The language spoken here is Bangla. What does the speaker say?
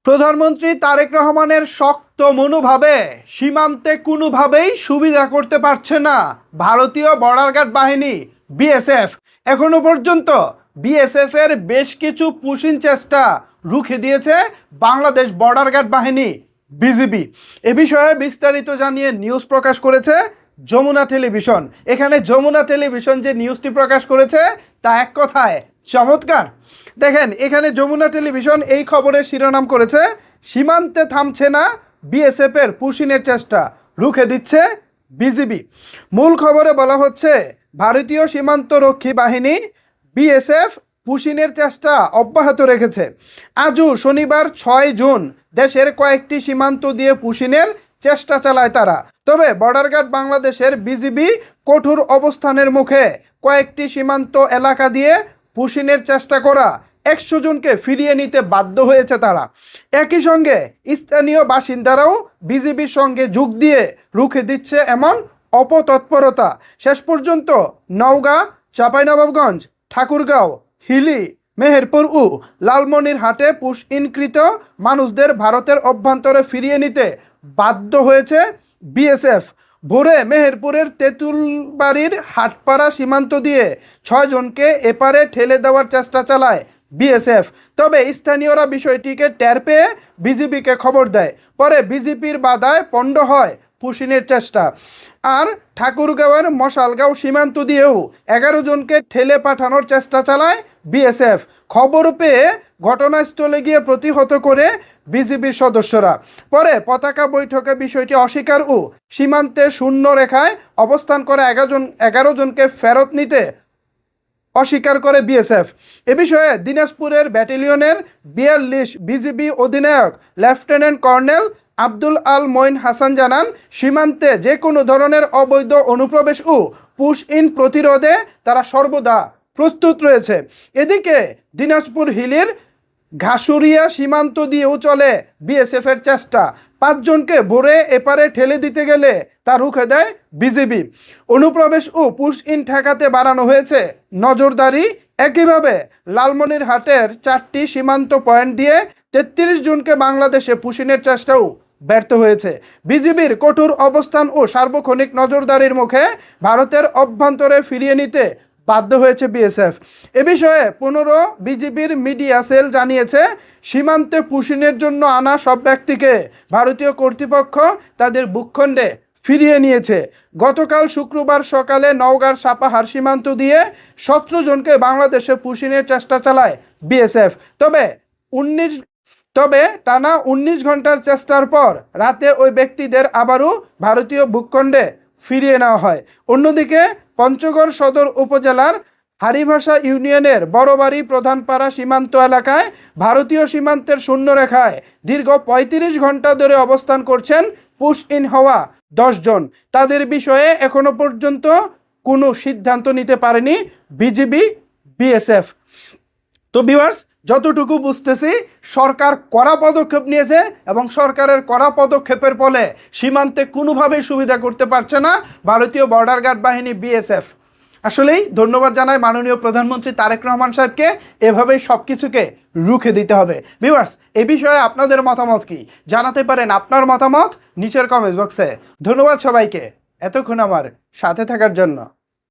প্রধানমন্ত্রী তারেক রহমানের শক্ত মনোভাবে সীমান্তে কোনোভাবেই সুবিধা করতে পারছে না ভারতীয় বর্ডার গার্ড বাহিনী বিএসএফ। এখনো পর্যন্ত বিএসএফ এর বেশ কিছু পুশিং চেষ্টা রুখে দিয়েছে বাংলাদেশ বর্ডার গার্ড বাহিনী বিজিবি। এ বিষয়ে বিস্তারিত জানিয়ে নিউজ প্রকাশ করেছে যমুনা টেলিভিশন। এখানে যমুনা টেলিভিশন যে নিউজটি প্রকাশ করেছে তা এক কথায় চমৎকার। দেখেন, এখানে যমুনা টেলিভিশন এই খবরের শিরোনাম করেছে, সীমান্তে থামছে না বিএসএফ এর পুশিংয়ের চেষ্টা, রুখে দিচ্ছে বিজিবি। মূল খবরে বলা হচ্ছে, ভারতীয় সীমান্তরক্ষী বাহিনী বিএসএফ পুশিংয়ের চেষ্টা অব্যাহত রেখেছে। আজও শনিবার 6 জুন দেশের কয়েকটি সীমান্ত দিয়ে পুশিংয়ের চেষ্টা চালায় তারা। তবে বর্ডার গার্ড বাংলাদেশের বিজিবি কঠোর অবস্থানের মুখে কয়েকটি সীমান্ত এলাকা দিয়ে পুশিংয়ের চেষ্টা করা 100 জনকে ফিরিয়ে নিতে বাধ্য হয়েছে তারা। একই সঙ্গে স্থানীয় বাসিন্দারাও বিজিবির সঙ্গে যোগ দিয়ে রুখে দিচ্ছে এমন অপতৎপরতা। শেষ পর্যন্ত নওগাঁ, চাঁপাইনবাবগঞ্জ, ঠাকুরগাঁও, হিলি, মেহেরপুর ও লালমনিরহাটে পুশ ইনকৃত মানুষদের ভারতের অভ্যন্তরে ফিরিয়ে নিতে বাধ্য হয়েছে বিএসএফ। ভোরে মেহেরপুরের তেঁতুলবাড়ির হাটপাড়া সীমান্ত দিয়ে 6 জনকে এপারে ঠেলে দেওয়ার চেষ্টা চালায় বিএসএফ। তবে স্থানীয়রা বিষয়টিকে টের পেয়ে বিজিবিকে খবর দেয়। পরে বিজেপির বাধায় পণ্ড হয় পুশিংয়ের চেষ্টা। আর ঠাকুরগাঁওয়ের মশালগাঁও সীমান্ত দিয়েও 11 জনকে ঠেলে পাঠানোর চেষ্টা চালায় বিএসএফ। খবর পেয়ে ঘটনাস্থলে গিয়ে প্রতিহত করে বিজিবির সদস্যরা। পরে পতাকা বৈঠকে বিষয়টি অস্বীকার ও সীমান্তে শূন্য রেখায় অবস্থান করে 11 জনকে ফেরত নিতে অস্বীকার করে বিএসএফ। এ বিষয়ে দিনাজপুরের ব্যাটালিয়নের 42 বিজিবি অধিনায়ক লেফটেন্যান্ট কর্নেল আব্দুল আল মঈন হাসান জানান, সীমান্তে যে কোনো ধরনের অবৈধ অনুপ্রবেশ ও পুশ ইন প্রতিরোধে তারা সর্বদা প্রস্তুত রয়েছে। এদিকে দিনাজপুর হিলির ঘাসুরিয়া সীমান্ত দিয়েও চলে বিএসএফ এর চেষ্টা। 5 জনকে ভোরে এপারে ঠেলে দিতে গেলে তা রুখে দেয় বিজিবি। অনুপ্রবেশ ও পুশ ইন ঠেকাতে বাড়ানো হয়েছে নজরদারি। একইভাবে লালমনিরহাটের 4টি সীমান্ত পয়েন্ট দিয়ে 33 জনকে বাংলাদেশে পুশিংয়ের চেষ্টাও ব্যর্থ হয়েছে। বিজিবির কঠোর অবস্থান ও সার্বক্ষণিক নজরদারির মুখে ভারতের অভ্যন্তরে ফিরিয়ে নিতে বাধ্য হয়েছে বিএসএফ। এ বিষয়ে 15 বিজিবির মিডিয়া সেল জানিয়েছে, সীমান্তে পুশিংয়ের জন্য আনা সব ব্যক্তিকে ভারতীয় কর্তৃপক্ষ তাদের ভূখণ্ডে ফিরিয়ে নিয়েছে। গতকাল শুক্রবার সকালে নওগাঁর সাপাহার সীমান্ত দিয়ে 17 জনকে বাংলাদেশে পুশিংয়ের চেষ্টা চালায় বিএসএফ। তবে টানা 19 ঘন্টার চেষ্টার পর রাতে ওই ব্যক্তিদের আবারও ভারতীয় ভূখণ্ডে ফিরিয়ে নেওয়া হয়। অন্যদিকে পঞ্চগড় সদর উপজেলার হারিভাষা ইউনিয়নের বড়বাড়ি প্রধানপাড়া সীমান্ত এলাকায় ভারতীয় সীমান্তের শূন্য রেখায় দীর্ঘ 35 ঘন্টা ধরে অবস্থান করছেন পুশ ইন হওয়া 10 জন। তাদের বিষয়ে এখনো পর্যন্ত কোনো সিদ্ধান্ত নিতে পারেনি বিজিবি বিএসএফ। তো ভিউয়ার্স, যতটুকু বুঝতেছি সরকার কড়া পদক্ষেপ নিয়েছে এবং সরকারের কড়া পদক্ষেপের ফলে সীমান্তে কোনোভাবেই সুবিধা করতে পারছে না ভারতীয় বর্ডার গার্ড বাহিনী বিএসএফ। আসলেই ধন্যবাদ জানাই মাননীয় প্রধানমন্ত্রী তারেক রহমান সাহেবকে। এভাবেই সব কিছুকে রুখে দিতে হবে। ভিউয়ার্স, এ বিষয়ে আপনাদের মতামত কি জানাতে পারেন আপনার মতামত নিচের কমেন্ট বক্সে। ধন্যবাদ সবাইকে এতক্ষণ আমার সাথে থাকার জন্য।